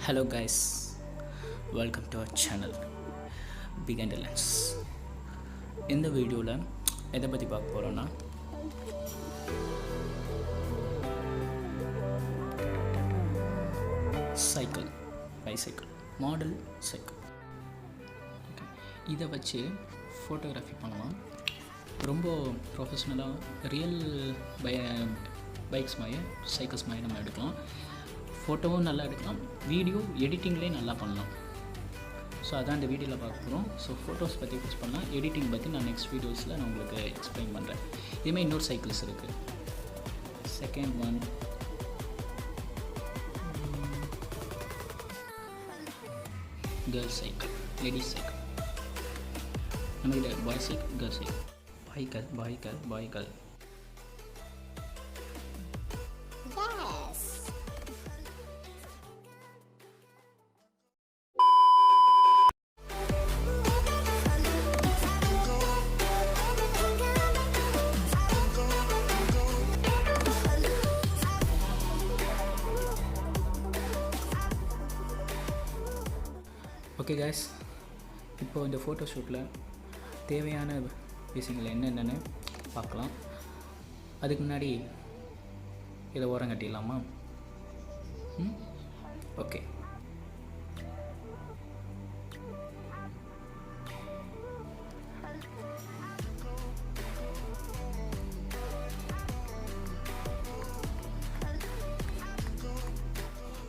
Hello guys, welcome to our channel Big and Lens. இந்த வீடியோவில் எதை பற்றி பார்க்க போகிறோன்னா சைக்கிள், பைசைக்கிள், மாடல் சைக்கிள். இதை வச்சு ஃபோட்டோகிராஃபி பண்ணலாம். ரொம்ப ப்ரொஃபஷ்னலாக ரியல் பைக்ஸ் மாதிரி சைக்கிள்ஸ் மாதிரி நம்ம எடுக்கலாம். ஃபோட்டோவும் நல்லா எடுக்கலாம், வீடியோ எடிட்டிங்லேயே நல்லா பண்ணலாம். ஸோ அதான் இந்த வீடியோவில் பார்க்க போகிறோம். ஸோ ஃபோட்டோஸ் பற்றி யூஸ் பண்ணலாம், எடிட்டிங் பற்றி நான் நெக்ஸ்ட் வீடியோஸில் நான் உங்களுக்கு எக்ஸ்பிளைன் பண்ணுறேன். இதுமாதிரி இன்னொரு சைக்கிள்ஸ் இருக்குது. Second one girls cycle, ladies cycle. நம்மகிட்ட பாய் சைக்கிள், கேர்ள்ஸ் சைக்கிள், பாய்கள். ஓகே கைஸ், இப்போது இந்த ஃபோட்டோஷூட்டில் தேவையான விஷயங்கள் என்னென்னு பார்க்கலாம். அதுக்கு முன்னாடி இதை ஓரம் கட்டிடலாமா? ஓகே.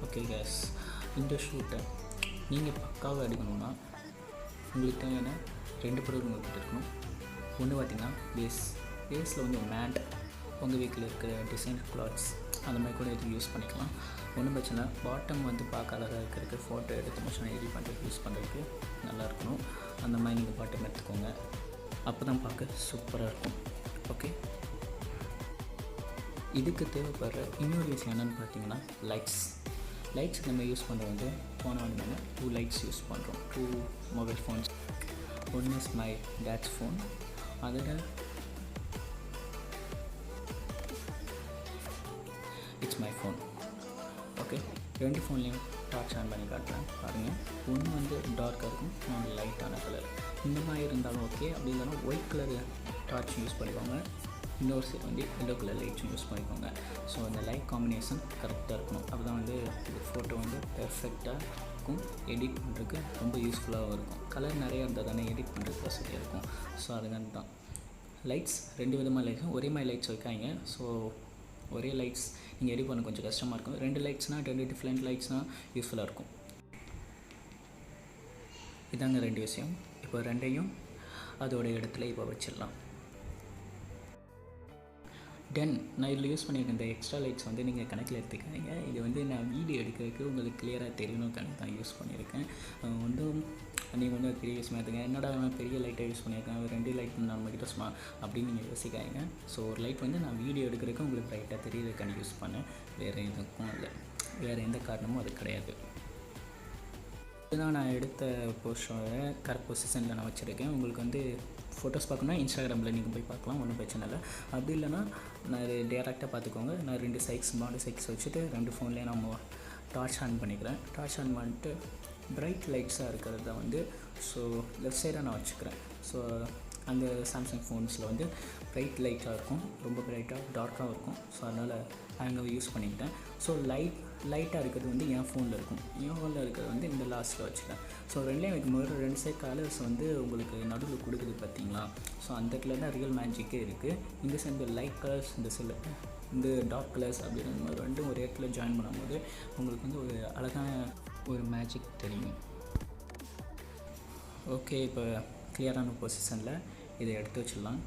ஓகே கைஸ், இந்த ஷூட்டை நீங்கள் பக்காவாக எடுக்கணும்னா உங்களுக்கு தேவையான 2 பொருள் உங்கள்கிட்ட இருக்கணும். ஒன்று பார்த்திங்கன்னா பேஸில் வந்து மேட், உங்கள் வீட்டில் இருக்கிற டிசைன் கிளாத்ஸ் அந்த மாதிரி கூட இது யூஸ் பண்ணிக்கலாம். ஒன்றும் பிரச்சனை. பாட்டம் வந்து பார்க்க அழகாக இருக்கிறதுக்கு, ஃபோட்டோ எடுத்து முடிச்சு எடிட் பண்ணுறதுக்கு யூஸ் பண்ணுறதுக்கு நல்லா இருக்கணும். அந்த மாதிரி நீங்கள் பாட்டம் எடுத்துக்கோங்க, அப்போ தான் பார்க்க சூப்பராக இருக்கும். ஓகே. இதுக்கு தேவைப்படுற இன்னொரு விஷயம் என்னென்னு பார்த்தீங்கன்னா லைட்ஸ் நம்ம யூஸ் பண்ணுறது வந்து ஃபோனை வந்து 2 லைட்ஸ் யூஸ் பண்ணுறோம். 2 mobile phones. One is my dad's phone, அதில் இட்ஸ் மை ஃபோன். ஓகே, 2 ஃபோன்லேயும் டார்ச் ஆன் பண்ணி காட்டுறேன் பாருங்கள். ஒன்று வந்து டார்க்காக இருக்கும், இன்னொன்று லைட்டான கலர். இந்த மாதிரி இருந்தாலும் ஓகே. அப்படி இருந்தாலும் ஒயிட் கலர் டார்ச் யூஸ் பண்ணிக்கோங்க. இன்னொரு சைடு வந்து எல்லோ கலர் லைட்ஸும் யூஸ் பண்ணிக்கோங்க. ஸோ அந்த லைட் காம்பினேஷன் கரெக்டாக இருக்கணும். அப்போ தான் வந்து இந்த ஃபோட்டோ வந்து பெர்ஃபெக்டாக இருக்கும், எடிட் பண்ணுறதுக்கு ரொம்ப யூஸ்ஃபுல்லாகவும் இருக்கும். கலர் நிறையா இருந்தால் தானே எடிட் பண்ணுறதுக்கு வசதியாக இருக்கும். ஸோ அதுதான் தான் லைட்ஸ். 2 விதமாக லைட்ஸும் ஒரே மாதிரி லைட்ஸ் வைக்காங்க. ஸோ ஒரே லைட்ஸ் நீங்கள் எடிட் பண்ண கொஞ்சம் கஷ்டமாக இருக்கும். 2 லைட்ஸ்னால் 2 டிஃப்ரெண்ட் லைட்ஸ்னால் யூஸ்ஃபுல்லாக இருக்கும். இதாங்க 2 விஷயம். இப்போ 2ஐயும் அதோடைய இடத்துல இப்போ வச்சிடலாம். தென் நான் இதில் யூஸ் பண்ணியிருக்க இந்த எக்ஸ்ட்ரா லைட்ஸ் வந்து நீங்கள் கணக்கில் எடுத்துக்காதீங்க. இது வந்து நான் வீடியோ எடுக்கிறதுக்கு உங்களுக்கு கிளியராக தெரியணும் கணக்கு தான் யூஸ் பண்ணியிருக்கேன். ஒன்றும் நீங்கள் வந்து பெரிய விஷயமா எடுத்துங்க, என்னடா நான் பெரிய லைட்டை யூஸ் பண்ணியிருக்கேன், 2 லைட் நம்மக்கிட்ட சும்மா அப்படின்னு நீங்கள் யோசிக்காதீங்க. ஸோ ஒரு லைட் வந்து நான் வீடியோ எடுக்கிறதுக்கு உங்களுக்கு லைட்டாக தெரியறதுக்கான யூஸ் பண்ணேன், வேறு எதுக்கும் இல்லை, வேறு எந்த காரணமும் அது கிடையாது. இதுதான் நான் எடுத்த போஸ்டரை கரெக்ட் பொசிஷனில் நான் வச்சுருக்கேன். உங்களுக்கு வந்து ஃபோட்டோஸ் பார்க்கணுன்னா இன்ஸ்டாகிராமில் நீங்கள் போய் பார்க்கலாம், ஒன்றும் பிரச்சனை இல்லை. அப்படி இல்லைனா நான் இது டேரெக்டாக பார்த்துக்கோங்க. நான் 2 மாடல் சைக்கிள்ஸ் வச்சுட்டு 2 ஃபோன்லேயே நம்ம டார்ச் ஆன் பண்ணிக்கிறேன். டார்ச் ஆன் பண்ணிட்டு பிரைட் லைட்ஸாக இருக்கிறத வந்து ஸோ லெஃப்ட் சைடாக நான் வச்சுக்கிறேன். ஸோ அந்த சாம்சங் ஃபோன்ஸில் வந்து பிரைட் லைட்டாக இருக்கும், ரொம்ப பிரைட்டாக டார்க்காகவும் இருக்கும். ஸோ அதனால் அங்கே யூஸ் பண்ணிக்கிட்டேன். ஸோ லைட்டாக இருக்கிறது வந்து என் ஃபோனில் இருக்கும், என் ஃபோனில் இருக்கிறது வந்து இந்த லாஸ்ட்டில் வச்சுட்டேன். ஸோ 2லேயும் வைக்கும்போது 2 சைட் கலர்ஸ் வந்து உங்களுக்கு நடுவில் கொடுக்குது பார்த்தீங்களா? ஸோ அந்த கலர் தான் ரியல் மேஜிக்கே இருக்குது. இந்த சைடு லைட் கலர்ஸ், இந்த டார்க் கலர்ஸ் அப்படின்னு 2 ஒரு இடத்துல ஜாயின் பண்ணும்போது உங்களுக்கு வந்து ஒரு அழகான ஒரு மேஜிக் தெரியும். ஓகே, இப்போ கிளியரான பொசிஷனில் இதை எடுத்து வச்சிடலாம்.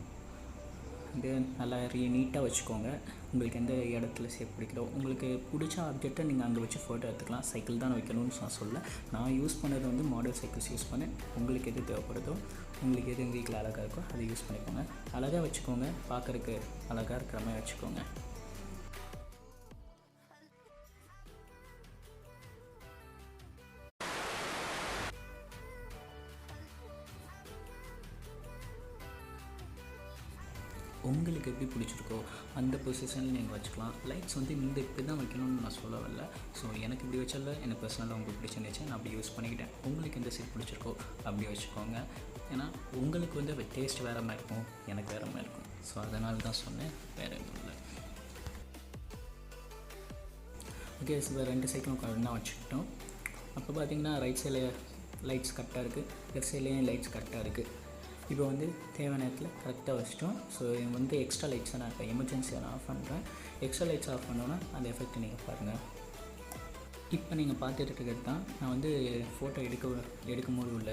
இது நல்லா நீட்டாக வச்சுக்கோங்க. உங்களுக்கு எந்த இடத்துல சேஃப் பிடிக்கிறோ, உங்களுக்கு பிடிச்ச ஆப்ஜெக்டை நீங்கள் அங்கே வச்சு ஃபோட்டோ எடுத்துக்கலாம். சைக்கிள் தான் வைக்கணும்னு நான் சொல்ல, நான் யூஸ் பண்ணது வந்து மாடல் சைக்கிள்ஸ் யூஸ் பண்ணேன். உங்களுக்கு எது தேவைப்படுதோ, உங்களுக்கு எது வீட்டில் அழகாக இருக்கோ அதை யூஸ் பண்ணிக்கோங்க. அழகாக வச்சுக்கோங்க, பார்க்குறதுக்கு அழகாக இருக்கிற மாதிரி வச்சுக்கோங்க. உங்களுக்கு எப்படி பிடிச்சிருக்கோ அந்த பொசிஷனில் நீங்கள் வச்சுக்கலாம். லைட்ஸ் வந்து இந்த இப்படி தான் வைக்கணும்னு நான் நான் சொல்ல வரல. ஸோ எனக்கு இப்படி வச்சால எனக்கு பர்சனலாக உங்களுக்கு பிடிச்சிருந்துச்சு, நான் அப்படி யூஸ் பண்ணிக்கிட்டேன். உங்களுக்கு எந்த சீட் பிடிச்சிருக்கோ அப்படி வச்சுக்கோங்க. ஏன்னா உங்களுக்கு வந்து டேஸ்ட் வேறு மாதிரி இருக்கும், எனக்கு வேறு மாதிரி இருக்கும். ஸோ அதனால தான் சொன்னேன், வேறு எதுவும் இல்லை. ஓகே, ஸோ 2 சைக்கும் ஒன்றா வச்சுக்கிட்டோம். அப்போ பார்த்தீங்கன்னா ரைட் சைடில் லைட்ஸ் கரெக்டாக இருக்குது, லெஃப்ட் சைட்லேயும் லைட்ஸ் கரெக்டாக இருக்குது. இப்போ வந்து தேவையான இடத்துல கரெக்டாக வச்சிட்டோம். ஸோ வந்து எக்ஸ்ட்ரா லைட்ஸை நான் இப்போ எமர்ஜென்சியை நான் ஆஃப் பண்ணுறேன். எக்ஸ்ட்ரா லைட்ஸ் ஆஃப் பண்ணோன்னா அந்த எஃபெக்ட் நீங்கள் பாருங்கள். இப்போ நீங்கள் பார்த்துட்டு இருக்கிறது தான் நான் வந்து ஃபோட்டோ எடுக்கும்போது உள்ள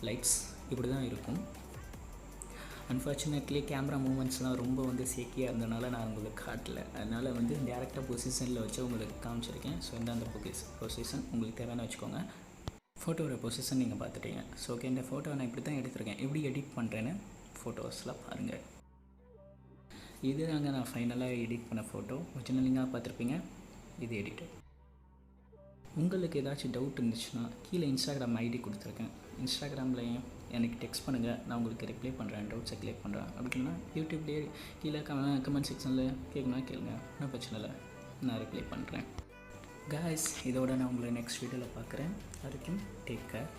லைட்ஸ் இப்படி தான் இருக்கும். அன்ஃபார்ச்சுனேட்லி கேமரா மூமெண்ட்ஸ்லாம் ரொம்ப வந்து சேக்கியாக இருந்ததுனால நான் உங்களுக்கு காட்டல. அதனால் வந்து டேரெக்டாக பொசிஷனில் வச்சு உங்களுக்கு காமிச்சிருக்கேன். ஸோ இந்த பொசிஷன் உங்களுக்கு தேவையான வச்சுக்கோங்க. ஃபோட்டோவோட பொசிஷன் நீங்கள் பார்த்துட்டீங்க. ஸோ ஓகே, இந்த ஃபோட்டோ நான் இப்படி தான் எடுத்திருக்கேன். எப்படி எடிட் பண்ணுறேன்னு ஃபோட்டோஸ்லாம் பாருங்கள். இது தாங்க நான் ஃபைனலாக எடிட் பண்ண ஃபோட்டோ. ஒரிஜினலிங்காக பார்த்துருப்பீங்க, இது எடிட்டர். உங்களுக்கு ஏதாச்சும் டவுட் இருந்துச்சுன்னா கீழே இன்ஸ்டாகிராம் ஐடி கொடுத்துருக்கேன். இன்ஸ்டாகிராம்லையும் எனக்கு டெக்ஸ்ட் பண்ணுங்கள், நான் உங்களுக்கு ரிப்ளை பண்ணுறேன், டவுட்ஸை கிளியர் பண்ணுறேன். அப்படின்னா யூடியூப்லேயே கீழே கமெண்ட் செக்ஷனில் கேட்கணும்னா கேளுங்க, ஒன்றும் பிரச்சனை இல்லை, நான் ரிப்ளை பண்ணுறேன். காய்ஸ், இதோட நான் உங்களை நெக்ஸ்ட் வீடியோவில் பார்க்குறேன். வரைக்கும் டேக் கேர்.